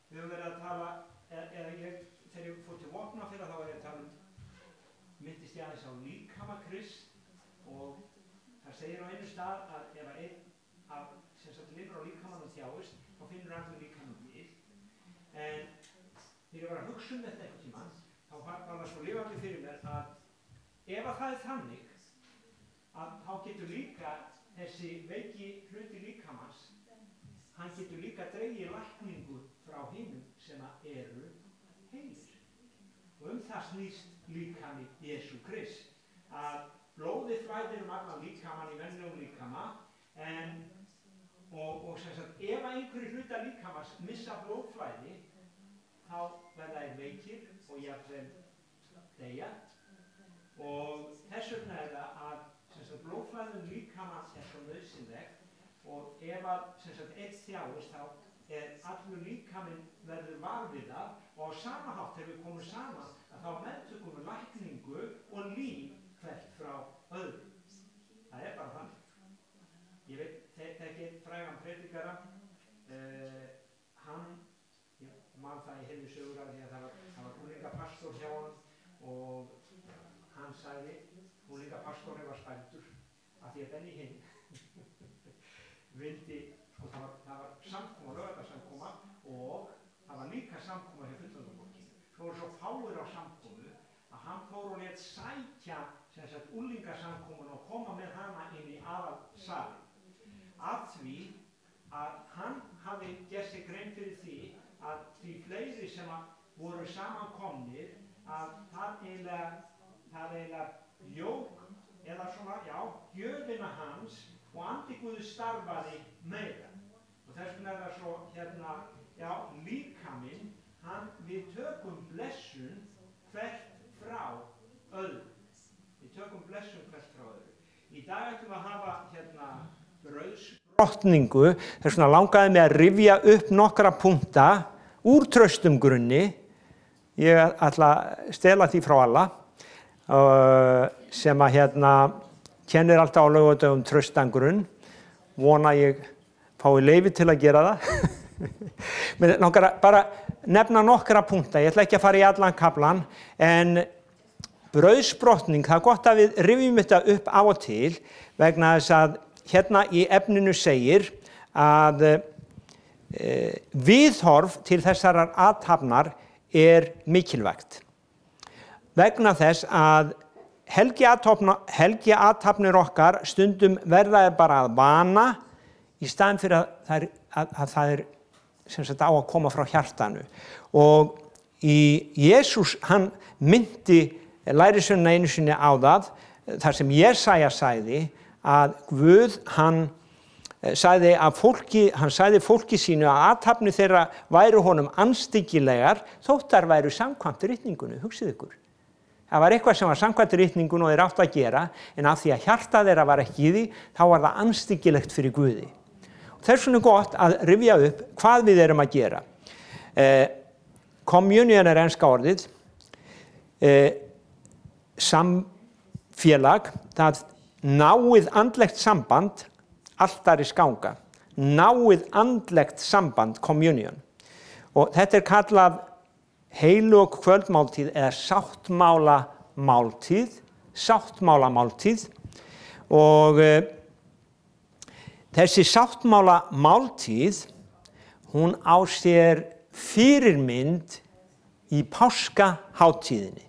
við höfum verið að tala, þegar ég fór til Vopnafjarðar þá var ég að tala myndist ég aðeins á líkama Krist og það segir á einu stað að ef einn af sem sagt lifur á líkamanum þjáist, þá finnur allir líkamanum við. En þegar ég var að hugsa þetta eitthvað tímann, þá var það svo lifandi fyrir mér að ef að það þannig að þá getur líka þessi veiki hluti líkamans, hann getur líka dregið lækningu frá hinum sem eru heilir. Og það snýst líkami Jesú Krist, að blóðið flæðir allan líkamann í venjulegum líkama, og sem sagt, ef einhverju hluta líkamans missa blóðflæði, þá verða þeir veikir og jafnvel deyja. Og þess vegna það að sem sagt, blóðflæðin líkamans svo nauðsynleg, og ef að sem sagt, einn þjáist, þá allur líkaminn verður var við það, og á sama hátt þegar við komum saman, að þá meðtökum við lækningu og líf hvert frá öðru. Það bara þannig. Ég veit, þekki einn frægan predikara, hann, man það ég heyrði sögur af því að það var úlingapastor hjá honum og hann sagði, úlingapastorinn var spældur af því að Benny Hinn vildi, sko það var samkoma, laugardagssamkoma og það var líka samkoma hjá fullorðnafólkinu. Svo voru svo fáir á samkomu að hann fór og lét sækja sem sagt úlingasamkomuna og koma með hana inn í aðalsalinn. Af því að hann hafi gert sig grein fyrir því að því fleiri sem voru samankomnir að það eiginlega jók eða svona, gjöfina hans og andi Guðs starfaði meira. Og þess vegna það svo líkaminn, við tökum blessun hvert frá öðru. Við tökum blessun hvert frá öðru. Í dag ætlum við að hafa brauðsbrotningu, þess vegna langaði mig að rifja upp nokkra punkta úr traustum grunni. Ég ætla að stela því frá alla sem að kennir alltaf á laugardögum traustan grunn. Vona ég fái leyfi til að gera það. Men langar að bara nefna nokkra punkta. Ég ætla ekki að fara í allan kaflan, en brauðsbrotning, það gott að við rifjum þetta upp á og til vegna þess að hérna í efninu segir að viðhorf til þessarar athafnar mikilvægt. Vegna þess að helgiathafnir okkar stundum verða bara að vana í staðinn fyrir að það sem sagt á að koma frá hjartanu. Og Jesús, hann myndi lærisveinana einu sinni á það, þar sem Jesaja sagði að Guð, hann sagði fólki sínu að athafnir þeirra væru honum andstyggilegar þótt þær væru samkvæmt ritningunni, hugsið ykkur. Það var eitthvað sem var samkvæmt ritningunni og þeir áttu að gera, en af því að hjarta þeirra var ekki í því, þá var það andstyggilegt fyrir Guði. Þess vegna gott að rifja upp hvað við erum að gera. Communion enska orðið, samfélag, það náið andlegt samband, altaris ganga, náið andlegt samband, communion. Og þetta kallað heilög kvöldmáltíð eða sáttmálamáltíð, og þessi sáttmálamáltíð, hún á sér fyrirmynd í páskahátíðinni.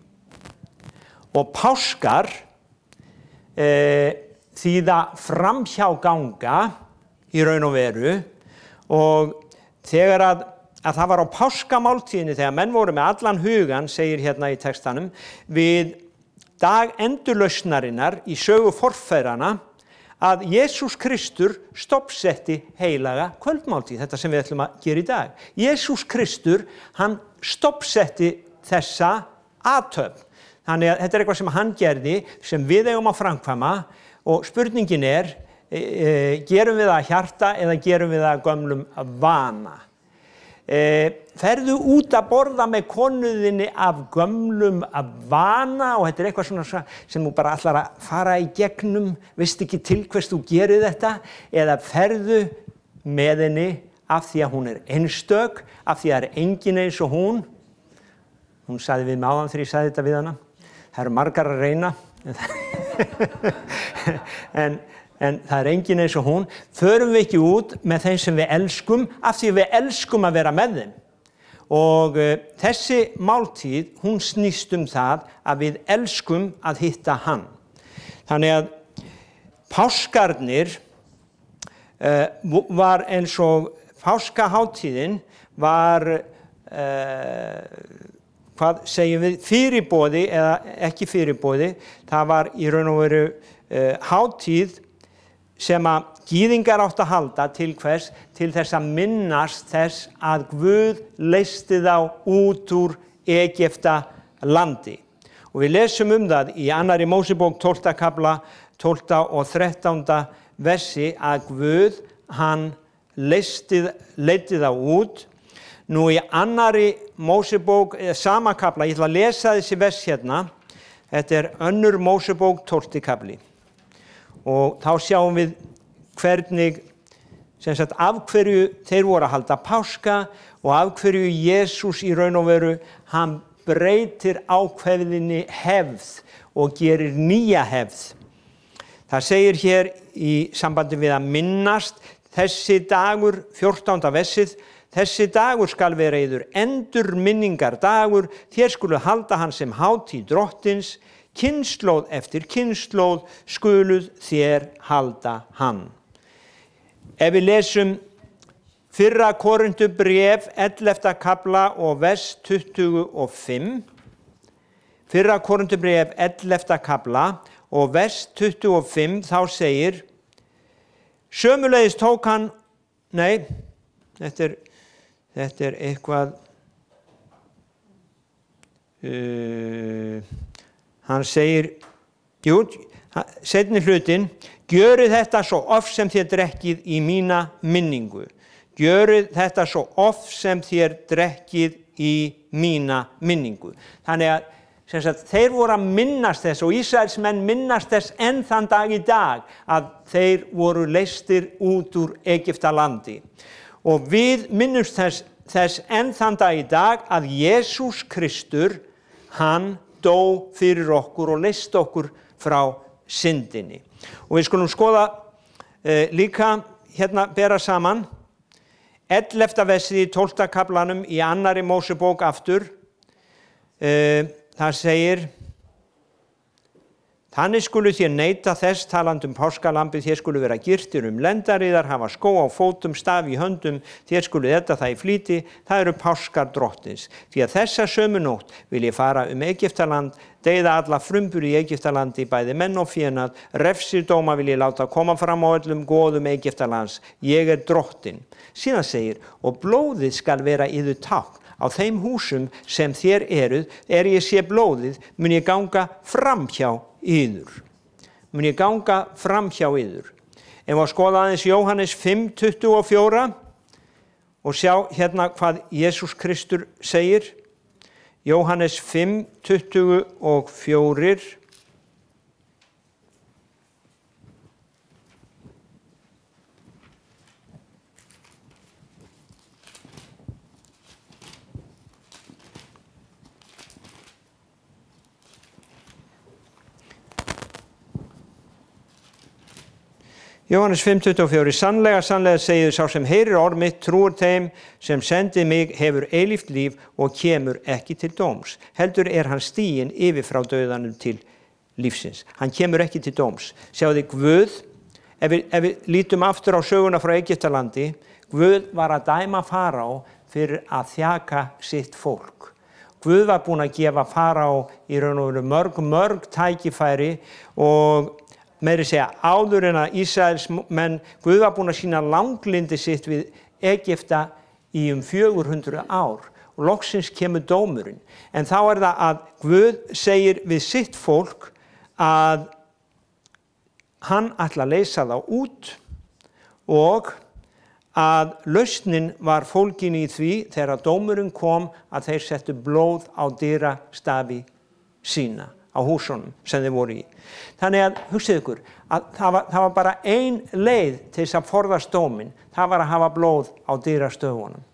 Og páskar þýða framhjáganga í raun og veru, og þegar að það var á páskamáltíðinni, þegar menn voru með allan hugan, segir hérna í textanum, við dag endurlausnarinnar í sögu forfeðranna, að Jesús Kristur stoppsetti heilaga kvöldmáltíð, þetta sem við ætlum að gera í dag. Jesús Kristur, hann stoppsetti þessa athöfn. Þannig að þetta eitthvað sem hann gerði, sem við eigum að framkvæma, og spurningin gerum við það að hjarta eða gerum við það að gömlum vana? Ferðu út að borða með konuðinni af gömlum vana, og þetta eitthvað svona sem þú bara ætlar að fara í gegnum, veist ekki til hvers þú gerir þetta, eða ferðu með henni af því að hún einstök, af því að það engin eins og hún. Hún sagði við mig áðan þegar ég sagði þetta við hana. Það eru margar að reyna, en það engin eins og hún. Förum við ekki út með þeim sem við elskum, af því við elskum að vera með þeim. Og þessi máltíð, hún snýst það að við elskum að hitta hann. Þannig að páskarnir var eins og páskaháttíðin var, hvað segjum við, fyrirboði eða ekki fyrirboði. Það var í raun og veru hátíð sem að gyðingar áttu að halda til hvers? Til þess að minnast þess að Guð leysti þá út úr Egyptalandi. Og við lesum það í 2. Mósebók 12. kafla, 12. og 13. versi að Guð, hann leiddi þá út. Nú í 2. Mósebók, sama kafla, ég ætla að lesa þessi vers hérna. Þetta 2. Mósebók 12. kafli. Og þá sjáum við hvernig, sem sagt, af hverju þeir voru að halda páska og af hverju Jesús í raun og veru, hann breytir ákveðinni hefð og gerir nýja hefð. Það segir hér í sambandi við að minnast, þessi dagur, 14. versið, þessi dagur skal vera yður endurminningar dagur, þér skuluð halda hann sem hátíð drottins, kynslóð eftir kynslóð skuluð þér halda hann. Ef við lesum 1. Korintubréf 11. kafla og vers 25, 1. Korintubréf 11. kafla og vers 25, þá segir, sömuleiðis tók hann, nei, þetta eitthvað, hann segir, seinni hlutin, gjörið þetta svo oft sem þér drekkið í mína minningu. Gjörið þetta svo oft sem þér drekkið í mína minningu. Þannig að sem sagt, þeir voru að minnast þess og Ísraelsmenn minnast þess enn þann dag í dag að þeir voru leystir út úr Egyptalandi. Og við minnumst þess enn þann dag í dag að Jesús Kristur, hann dó fyrir okkur og leysti okkur frá syndinni. Og við skulum skoða líka hérna bera saman 11. versið í 12. kaflanum í 2. Mósebók aftur. Það segir, þannig skulu þér neita þess talandi páskalambið, þér skulu vera girtir lendariðar, hafa skó á fótum, staf í höndum, þér skulu þetta það í flýti, það eru páskar drottins. Því að þessa sömu nótt vil ég fara Egyptaland, deyða alla frumbur í Egyptalandi, bæði menn og fénað, refsidóma vil ég láta koma fram á öllum góðum Egyptalands, ég drottin. Síðan segir, og blóðið skal vera yður tákn. Á þeim húsum sem þér eruð, ég sé blóðið, mun ég ganga framhjá yður. Mun ég ganga framhjá yður. Ef við skoða aðeins Jóhannes 5:24 og sjá hérna hvað Jesús Kristur segir. Jóhannes 5:24. Jóhannes 5:24, sannlega, sannlega segir sá sem heyrir orð mitt, trúir þeim sem sendi mig, hefur eilíft líf og kemur ekki til dóms. Heldur hann stiginn yfir frá dauðanum til lífsins. Hann kemur ekki til dóms. Sjáðu Guð, ef við lítum aftur á söguna frá Egyptalandi, Guð var að dæma Faraó fyrir að þjaka sitt fólk. Guð var búinn að gefa Faraó í raun og veru mörg tækifæri og meiri segja áður en að Ísraels menn, Guð var búinn að sýna langlindi sitt við Egypta í 400 ár og loksins kemur dómurinn. En þá það að Guð segir við sitt fólk að hann ætla að leysa þá út og að lausnin var fólgin í því þegar dómurinn kom að þeir settu blóð á dyrastafi sína. á húsunum sem þeir voru í. Þannig að hugsið ykkur að það var bara ein leið til þess að forðast dóminn, það var að hafa blóð á dyrastöfunum.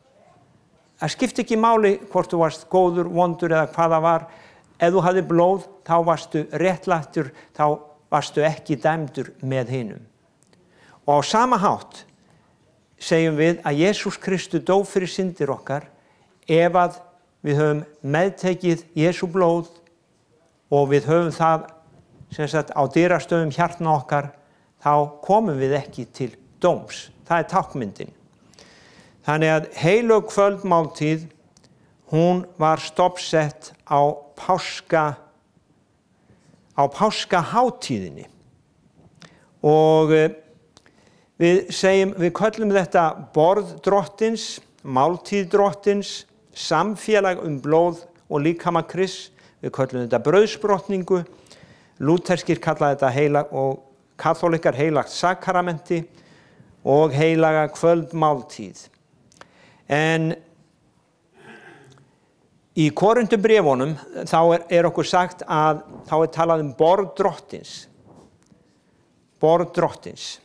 Það skipti ekki máli hvort þú varst góður, vondur eða hvað það var. Ef þú hafði blóð, þá varstu réttlættur, þá varstu ekki dæmdur með hinum. Og á sama hátt segjum við að Jesús Kristur dó fyrir syndir okkar ef að við höfum meðtekið Jesú blóð og við höfum það sem sagt á dyrastöfum hjartna okkar, þá komum við ekki til dóms. Það er tákmyndin. Þannig að heilög kvöldmáltíð, hún var stofnsett á páskahátíðinni. Og við köllum þetta borð drottins, máltíð drottins, samfélag blóð og líkama Krists. Við köllum þetta brauðsbrotningu. Lúterskir kalla þetta heilag og kaþólikkar heilagt sakramenti og heilaga kvöldmáltíð. En í Korinthubréfunum þá er okkur sagt að þá er talað borð drottins. Borð drottins.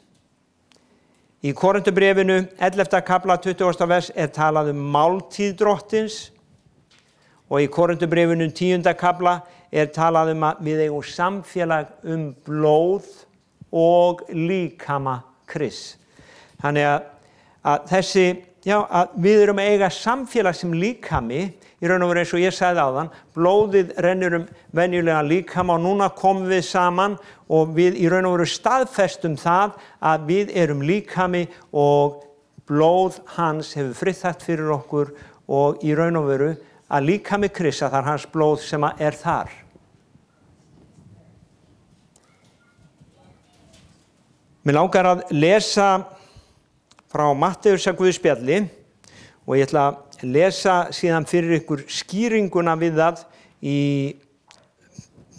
Í Korinthubréfinu 11. kafla 20. vers er talað máltíð drottins og í Korinthubréfinu 10. kafla er talað að við eigum samfélag blóð og líkama Krists. Þannig að við erum að eiga samfélag sem líkami, í raun og veru eins og ég sagði áðan, blóðið rennur venjulega líkama og núna komum við saman og við í raun og veru staðfestum það að við erum líkami og blóð hans hefur friðþægt fyrir okkur og í raun og veru að líkami Krists, það er hans blóð sem er þar. Mér langar að lesa frá Matteusar Guðspjalli og ég ætla að lesa síðan fyrir ykkur skýringuna við það í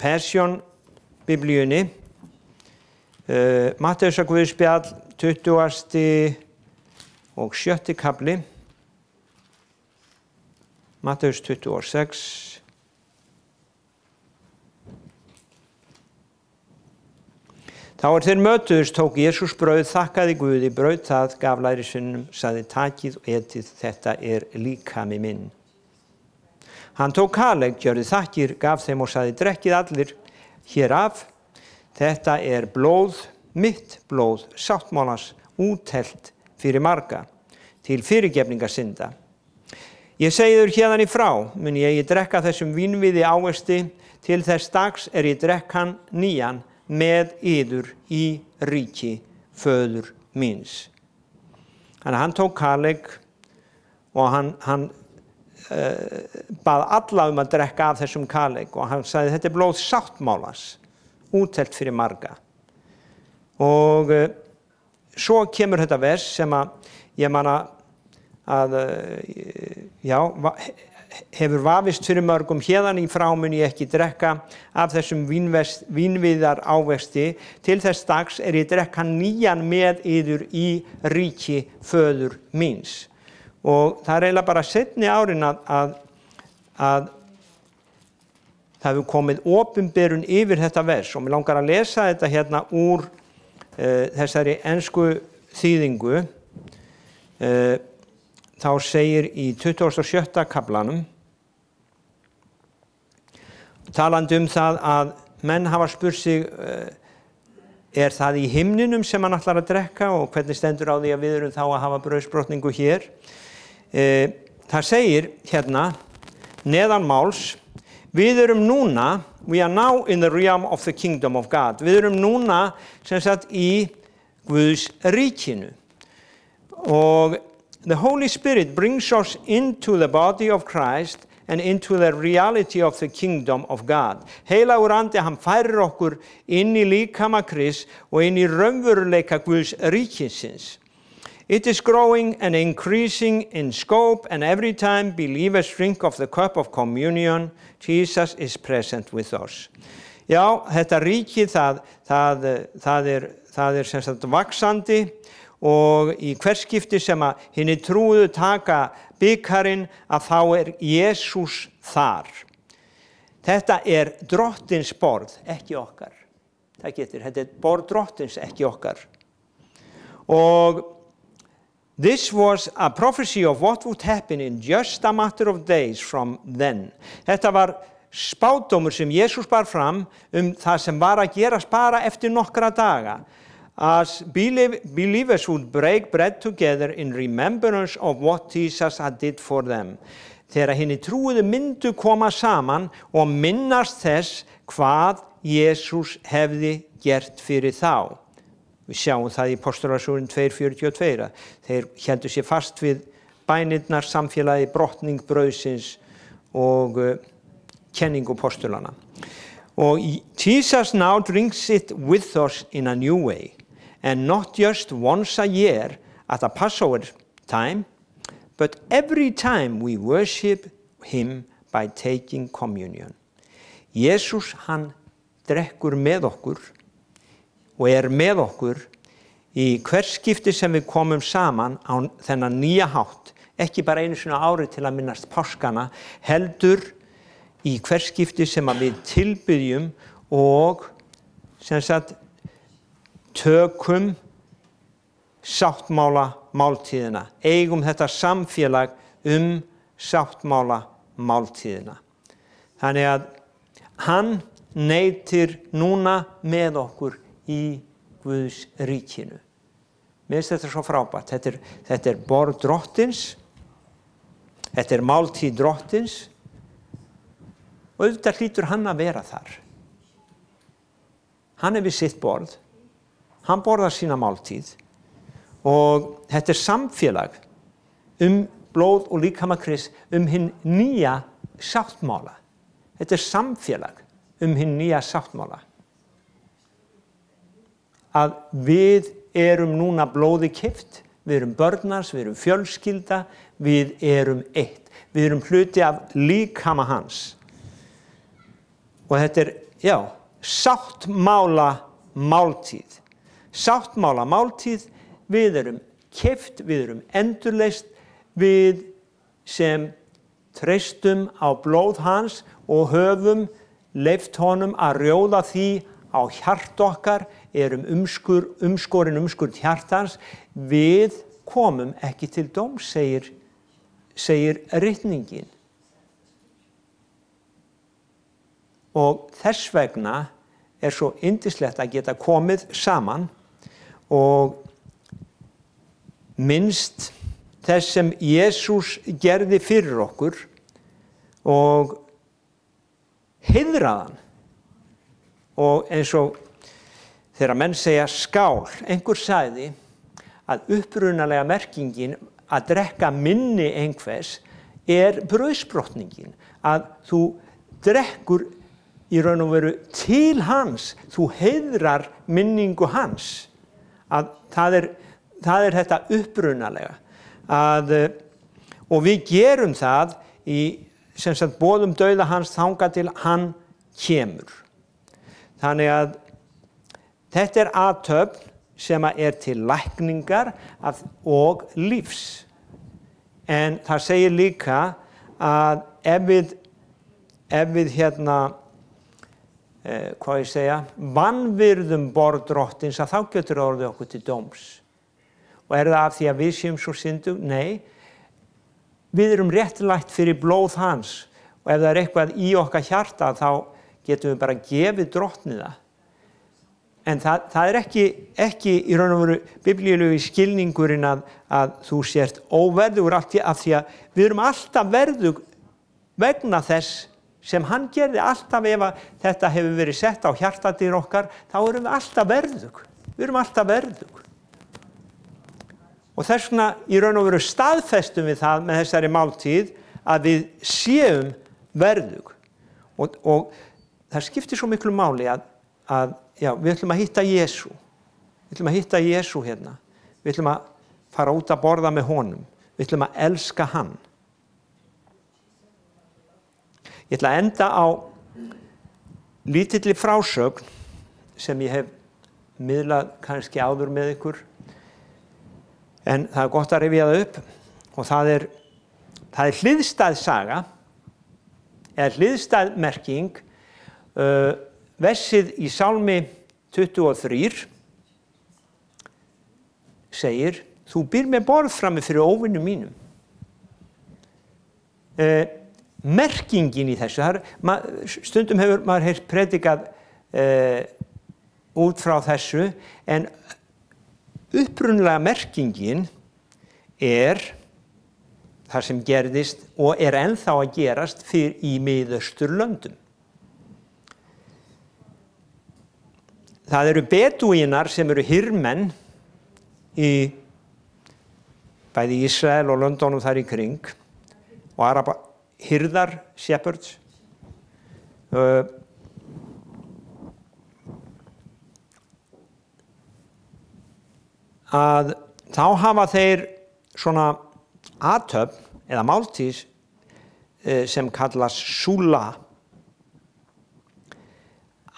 Passion biblíunni. Matteusar Guðspjall 20. og 7. kafli. Matteus 26. Þá þeir mötuðust, tók Jesús brauð, þakkaði Guði, braut það, gaf lærisveinunum, sagði takið og etið, þetta er líkami minn. Hann tók kalegg, gjörði þakkir, gaf þeim og sagði drekkið allir hér af, þetta er blóð, mitt blóð, sáttmálans, úthellt fyrir marga, til fyrirgefningar synda. Ég segi þér héðan í frá, mun ég drekka þessum vínviði ávexti, til þess dags er ég drekk hann nýjan, með yður í ríki föður míns. Þannig að hann tók kalegg og hann bað alla að drekka af þessum kalegg og hann sagði þetta er blóð sáttmálans, úthellt fyrir marga. Og svo kemur þetta vers sem að ég man að hefur vafist fyrir mörgum, héðan í frá mun ég ekki drekka af þessum vínviðar ávexti, til þess dags er ég drekka nýjan með yður í ríki föður míns. Og það er eiginlega bara seinni árin að það hefur komið opinberun yfir þetta vers og mér langar að lesa þetta hérna úr þessari ensku þýðingu. Þá segir í 27. kaflanum, talandi það að menn hafa spurt sig, er það í himninum sem hann ætlar að drekka og hvernig stendur á því að við erum þá að hafa brauðsbrotningu hér. Það segir hérna, neðan máls, við erum núna, we are now in the realm of the kingdom of God. Við erum núna sem sagt í Guðs ríkinu. Og the Holy Spirit brings us into the body of Christ and into the reality of the kingdom of God. Heilagur andi, hann færir okkur inn í líkama Krists og inn í raunveruleika Guðs ríkisins. It is growing and increasing in scope, and every time believers drink of the cup of communion, Jesus is present with us. Já, þetta ríki það er sem sagt vaxandi, og í hvers skipti sem að hinni trúðu taka bikarinn að þá er Jesús þar. Þetta drottins borð, ekki okkar. Þetta borð drottins, ekki okkar. Og this was a prophecy of what would happen in just a matter of days from then. Þetta var spádómur sem Jesús bar fram það sem var að gerast bara eftir nokkra daga. As believers would break bread together in remembrance of what Jesus had did for them. Þegar hinni trúuðu myndu koma saman og minnast þess hvað Jesús hefði gert fyrir þá. Við sjáum það í Postulasögunum 2:42. Þeir héldu sér fast við bænirnar, samfélagi, brotning brauðsins og kenningu postulana. Og Jesus now drinks it with us in a new way, and not just once a year at a Passover time, but every time we worship him by taking communion. Jesus, hann drekkur með okkur og með okkur í hvers skipti sem við komum saman á þennan nýja hátt, ekki bara einu sinni á ári til að minnast páskana, heldur í hvers skipti sem við tilbiðjum og sem sagt tökum sáttmála máltíðina, eigum þetta samfélag sáttmála máltíðina. Þannig að hann neytir núna með okkur í Guðs ríkinu. Mér finnst þetta svo frábært. Þetta borð drottins, þetta máltíð drottins og auðvitað hlýtur hann að vera þar. Hann við sitt borð, hann borðar sína máltíð og þetta samfélag blóð og líkama Krists hinn nýja sáttmála. Þetta samfélag hinn nýja sáttmála. Að við núna blóði keypt, við börn hans, við fjölskylda, við eitt. Við hluti af líkama hans. Og þetta sáttmála máltíð. Sáttmála máltíð, við keypt, við endurleyst, við sem treystum á blóð hans og höfum leyft honum að rjóða því á hjart okkar, umskurð hjartans, við komum ekki til dóms, segir ritningin. Og þess vegna svo yndislegt að geta komið saman og minnst þess sem Jesús gerði fyrir okkur og heiðraðan. Og eins og þegar menn segja skál, einhver sagði að upprunalega merkingin að drekka minni einhvers brauðsbrotningin, að þú drekkur í raun og veru til hans, þú heiðrar minningu hans. Að það þetta upprunalega. Og við gerum það í sem sagt boðum dauða hans þangað til hann kemur. Þannig að þetta athöfn sem til lækningar og lífs. En það segir líka að ef við vanvirðum borð drottins, að þá getur orðið okkur til dóms. Og það af því að við séum svo syndug? Nei, við réttlætt fyrir blóð hans. Og ef það eitthvað í okkar hjarta, þá getum við bara gefið drottni það. En það ekki í raun og veru biblíulegu skilningurinn að þú sért óverðugur af því að við alltaf verðug vegna þess sem hann gerði. Alltaf ef þetta hefur verið sett á hjartadyr okkar, þá við alltaf verðug. Við alltaf verðug. Og þess vegna í raun og veru staðfestum við það með þessari máltíð að við séum verðug. Og það skiptir svo miklu máli að við ætlum að hitta Jesú. Við ætlum að hitta Jesú hérna. Við ætlum að fara út að borða með honum. Við ætlum að elska hann. Ég ætla að enda á lítilli frásögn sem ég hef miðlað kannski áður með ykkur. En það gott að rifja það upp. Og það er hliðstæð saga eða hliðstæð merking, versið í Sálmi 23 segir, þú býr með borð frammi fyrir óvinnum mínum. Merkingin í þessu, stundum hefur maður heyrt predikað út frá þessu, en upprunalega merkingin það sem gerðist og ennþá að gerast í Miðausturlöndum. Það eru bedúínar sem eru hirmenn í bæði Ísrael og Londonum þar í kring og araba hirðar, shepherds. Að þá hafa þeir svona athöfn eða máltíð sem kallast súla.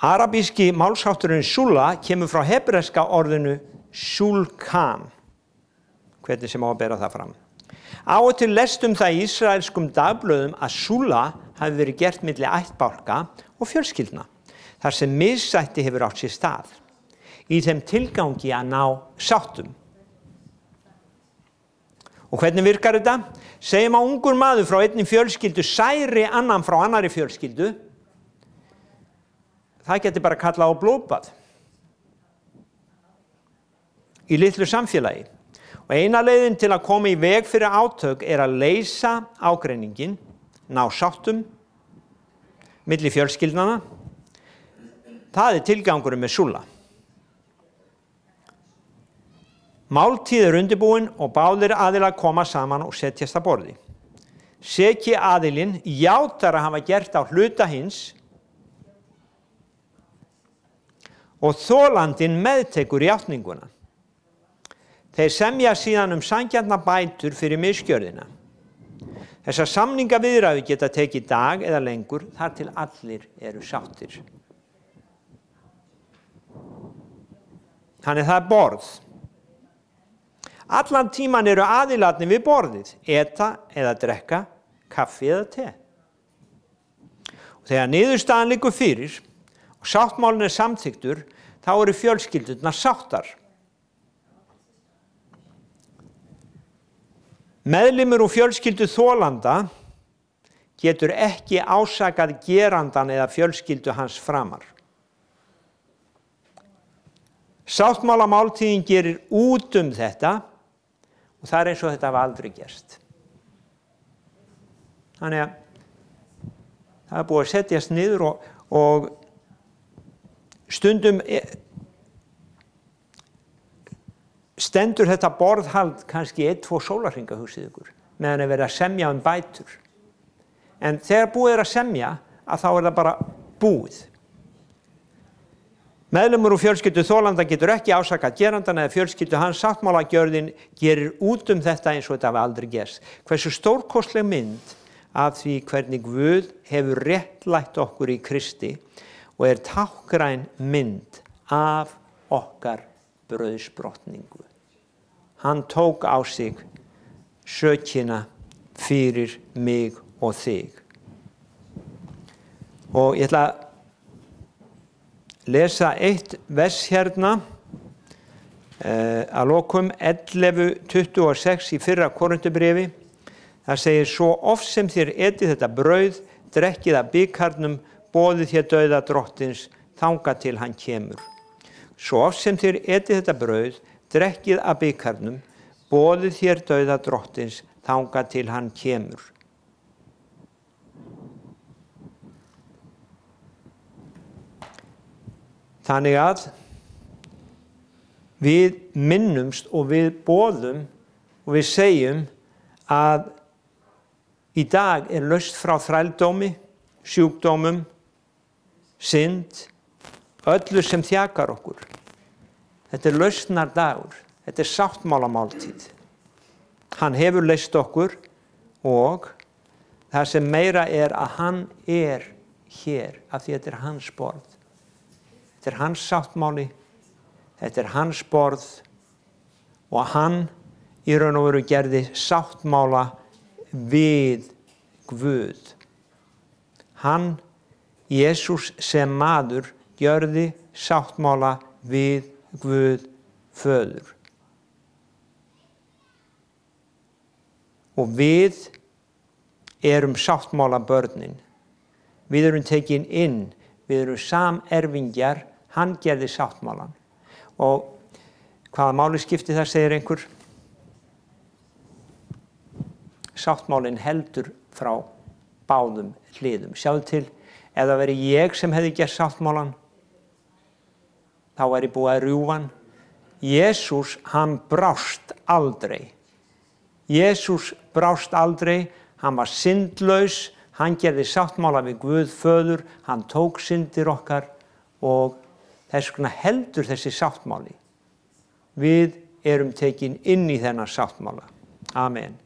Arabíski málshátturinn súla kemur frá hebreska orðinu súlkan, hvernig sem á að bera það fram. Á og til lestum það í ísraelskum dagblöðum að súla hafi verið gert milli ættbálka og fjölskyldna, þar sem missætti hefur átt sér stað, í þeim tilgangi að ná sáttum. Og hvernig virkar þetta? Segjum að ungur maður frá einni fjölskyldu særi annan frá annarri fjölskyldu, það geti bara kallað á blóðbað í litlu samfélagi. Og eina leiðin til að koma í veg fyrir átök að leysa ágreiningin, ná sáttum milli fjölskyldnanna. Það tilgangurinn með súla. Máltíð undirbúin og báðir aðilar koma saman og setjast að borði. Seki aðilinn játar að hafa gert á hluta hins og þolandinn meðtekur játninguna. Þeir semja síðan sanngjarnar bætur fyrir misgjörðina. Þessar samningaviðræður geta tekið dag eða lengur þar til allir eru sáttir. Þannig það borð. Allan tíman eru aðilarnir við borðið, eta eða drekka, kaffi eða te. Og þegar niðurstaðan liggur fyrir og sáttmálinn samþykktur, þá eru fjölskyldurnar sáttar. Meðlimur úr fjölskyldu þolanda getur ekki ásakað gerandan eða fjölskyldu hans framar. Sáttmálamáltíðin gerir út þetta og það eins og þetta hafi aldrei gerst. Þannig að það búið að setjast niður og stundum stendur þetta borðhald kannski 1-2 sólarhringa, hugsið ykkur, meðan verið að semja bætur. En þegar búið að semja, að þá það bara búið. Meðlimur úr fjölskyldu þolanda getur ekki ásakað gerandan eða fjölskyldu hans. Sáttmálagjörðin gerir út þetta eins og þetta hafi aldrei gerst. Hversu stórkostleg mynd af því hvernig Guð hefur réttlætt okkur í Kristi og táknræn mynd af okkar brauðsbrotningu. Hann tók á sig sökina fyrir mig og þig. Og ég ætla að lesa eitt vers hérna að lokum 11:26 í fyrra Korinthubréfi. Það segir, svo oft sem þér etið þetta brauð, drekkið af bikarnum, boðið þér dauða drottins, þangað til hann kemur. Svo oft sem þér etið þetta brauð, drekkið af bikarnum, boðið þér dauða drottins, þangað til hann kemur. Þannig að við minnumst og við boðum og við segjum að í dag laust frá þrældómi, sjúkdómum, synd, öllu sem þjakar okkur. Þetta lausnardagur, þetta sáttmálamáltíð. Hann hefur leyst okkur og það sem meira að hann hér af því þetta hans borð. Þetta hans sáttmáli, þetta hans borð og hann í raun og veru gerði sáttmála við Guð. Hann, Jesús sem maður, gjörði sáttmála við Guð föður. Og við erum sáttmála börnin. Við erum tekin inn, við erum samerfingjar, hann gerði sáttmálan. Og hvaða máli skipti það, segir einhver? Sáttmálinn heldur frá báðum hliðum. Sjáðu til, ef það veri ég sem hefði gert sáttmálan, þá væri búið að rjúfa hann. Jesús, hann brást aldrei. Jesús brást aldrei, hann var syndlaus, hann gerði sáttmála við Guð föður, hann tók syndir okkar og þess vegna heldur þessi sáttmáli. Við erum tekin inn í þennan sáttmála. Amen.